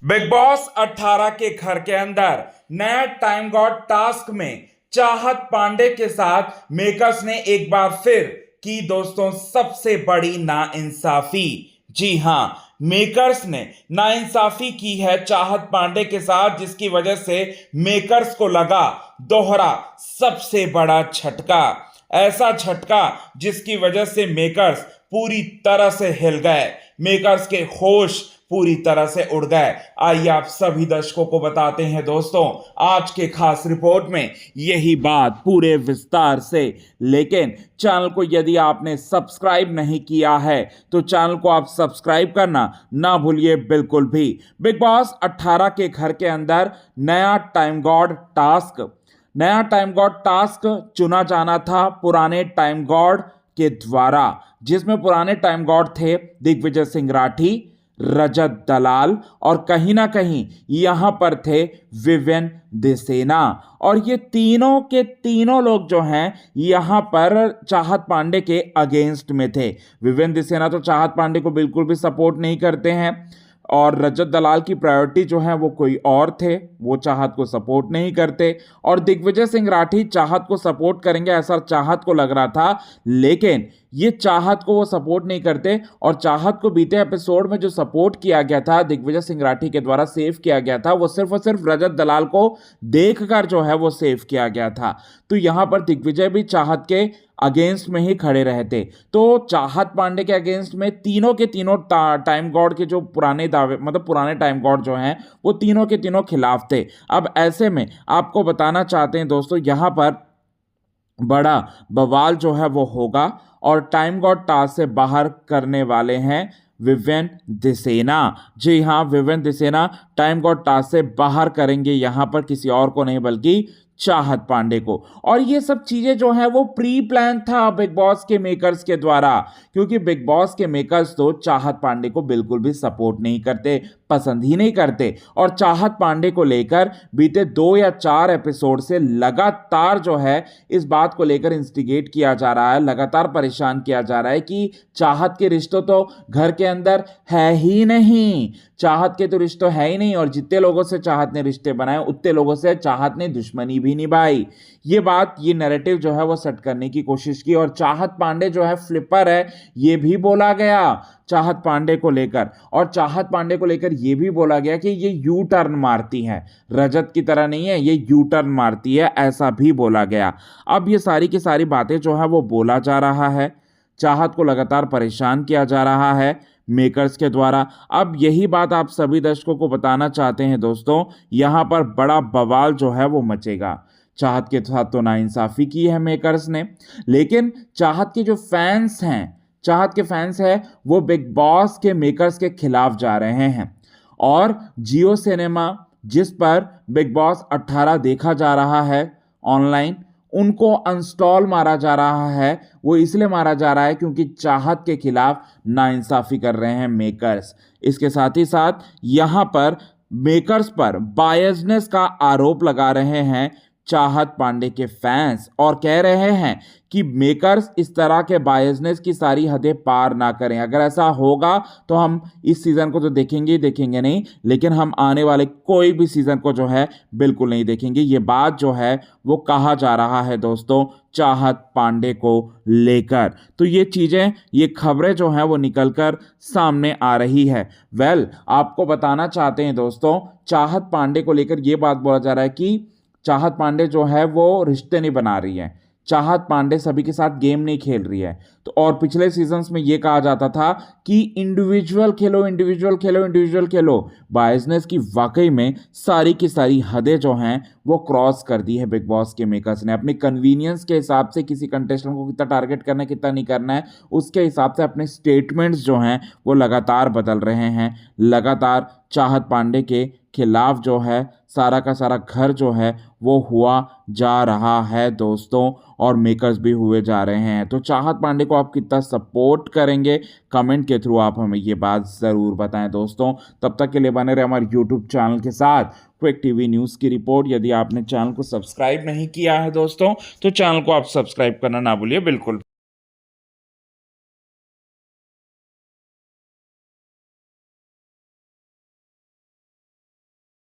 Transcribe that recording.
Big boss 18 के घर के अंदर नया टाइम गॉड टास्क में चाहत पांडे के साथ मेकर्स ने एक बार फिर की दोस्तों सबसे बड़ी नाइंसाफी। जी हां, मेकर्स ने नाइंसाफी की है चाहत पांडे के साथ, जिसकी वजह से मेकर्स को लगा दोहरा सबसे बड़ा झटका। ऐसा झटका जिसकी वजह से मेकर्स पूरी तरह से हिल गए, मेकर्स के होश पूरी तरह से उड़ गए। आइए आप सभी दर्शकों को बताते हैं दोस्तों आज के खास रिपोर्ट में यही बात पूरे विस्तार से। लेकिन चैनल को यदि आपने सब्सक्राइब नहीं किया है तो चैनल को आप सब्सक्राइब करना ना भूलिए बिल्कुल भी। बिग बॉस 18 के घर के अंदर नया टाइम गॉड टास्क चुना जाना था पुराने टाइम गॉड के द्वारा, जिसमें पुराने टाइम गॉड थे दिग्विजय सिंह राठी, रजत दलाल और कहीं ना कहीं यहां पर थे विवेन दिसेना। और ये तीनों के तीनों लोग जो हैं यहां पर चाहत पांडे के अगेंस्ट में थे। विवेन दिसेना तो चाहत पांडे को बिल्कुल भी सपोर्ट नहीं करते हैं और रजत दलाल की प्रायोरिटी जो है वो कोई और थे, वो चाहत को सपोर्ट नहीं करते। और दिग्विजय सिंह राठी चाहत को सपोर्ट करेंगे ऐसा चाहत को लग रहा था, लेकिन ये चाहत को वो सपोर्ट नहीं करते। और चाहत को बीते एपिसोड में जो सपोर्ट किया गया था दिग्विजय सिंह राठी के द्वारा सेव किया गया था, वो सिर्फ और सिर्फ रजत दलाल को देखकर जो है वो सेव किया गया था। तो यहां पर दिग्विजय भी चाहत के अगेंस्ट में ही खड़े रहते। तो चाहत पांडे के अगेंस्ट में तीनों के तीनों टाइम गॉड के जो पुराने दावे मतलब पुराने टाइम गॉड जो हैं वो तीनों के तीनों खिलाफ थे। अब ऐसे में आपको बताना चाहते हैं दोस्तों यहां पर बड़ा बवाल जो है वो होगा और टाइम गॉड टास्क से बाहर करने वाले हैं विवेन दिसेना। जी हाँ, Viven Dsena time God task से बाहर करेंगे यहां पर किसी और को नहीं बल्कि चाहत पांडे को। और ये सब चीजें जो है वो प्री प्लान था बिग बॉस के मेकर्स के द्वारा, क्योंकि बिग बॉस के मेकर्स तो चाहत पांडे को बिल्कुल भी सपोर्ट नहीं करते, पसंद ही नहीं करते। और चाहत पांडे को लेकर बीते 2 या 4 एपिसोड से लगातार जो है इस बात को लेकर इंस्टिगेट किया जा रहा है, लगातार परेशान किया जा रहा है कि चाहत के रिश्तों तो घर के अंदर है ही नहीं, चाहत के तो रिश्ते है ही नहीं। और जितने लोगों से चाहत ने रिश्ते बनाए उतने लोगों से चाहत ने दुश्मनी भी निभाई। ये नैरेटिव जो है वो सेट करने की कोशिश की। और चाहत पांडे जो है फ्लिपर है ये भी बोला गया चाहत पांडे को लेकर। और चाहत पांडे को लेकर ये भी बोला गया कि ये यू टर्न मारती है, रजत की तरह नहीं है, ये यू टर्न मारती है, ऐसा भी बोला गया। अब ये सारी की सारी बातें जो है वो बोला जा रहा है, चाहत को लगातार परेशान किया जा रहा है मेकर्स के द्वारा। अब यही बात आप सभी दर्शकों को बताना चाहते हैं दोस्तों, यहां पर बड़ा बवाल जो है वो मचेगा। चाहत के साथ तो नाइंसाफी की है मेकर्स ने, लेकिन चाहत के जो फैंस हैं, चाहत के फैंस हैं वो बिग बॉस के मेकर्स के खिलाफ जा रहे हैं। और जियो सिनेमा जिस पर बिग बॉस 18 देखा जा रहा है ऑनलाइन, उनको अनस्टॉल मारा जा रहा है। वो इसलिए मारा जा रहा है क्योंकि चाहत के खिलाफ नाइंसाफी कर रहे हैं मेकर्स। इसके साथ ही साथ यहां पर मेकर्स पर बायसनेस का आरोप लगा रहे हैं चाहत पांडे के फैंस और कह रहे हैं कि मेकर्स इस तरह के बायसनेस की सारी हदें पार ना करें। अगर ऐसा होगा तो हम इस सीज़न को तो देखेंगे ही देखेंगे नहीं, लेकिन हम आने वाले कोई भी सीज़न को जो है बिल्कुल नहीं देखेंगे। ये बात जो है वो कहा जा रहा है दोस्तों चाहत पांडे को लेकर। तो ये चीज़ें, ये खबरें जो हैं वो निकलकर सामने आ रही है। आपको बताना चाहते हैं दोस्तों चाहत पांडे को लेकर ये बात बोला जा रहा है कि चाहत पांडे जो है वो रिश्ते नहीं बना रही है, चाहत पांडे सभी के साथ गेम नहीं खेल रही है। तो और पिछले सीजन्स में ये कहा जाता था कि इंडिविजुअल खेलो, इंडिविजुअल खेलो, इंडिविजुअल खेलो। बायसनेस की वाकई में सारी की सारी हदें जो हैं वो क्रॉस कर दी है बिग बॉस के मेकर्स ने। अपने कन्वीनियंस के हिसाब से किसी कंटेस्टेंट को कितना टारगेट करना है कितना नहीं करना है उसके हिसाब से अपने स्टेटमेंट्स जो हैं वो लगातार बदल रहे हैं। लगातार चाहत पांडे के खिलाफ जो है सारा का सारा घर जो है वो हुआ जा रहा है दोस्तों, और मेकर्स भी हुए जा रहे हैं। तो चाहत पांडे को आप कितना सपोर्ट करेंगे कमेंट के थ्रू आप हमें ये बात ज़रूर बताएं दोस्तों। तब तक के लिए बने रहे हमारे यूट्यूब चैनल के साथ। क्विक टीवी न्यूज़ की रिपोर्ट। यदि आपने चैनल को सब्सक्राइब नहीं किया है दोस्तों तो चैनल को आप सब्सक्राइब करना ना भूलिए बिल्कुल।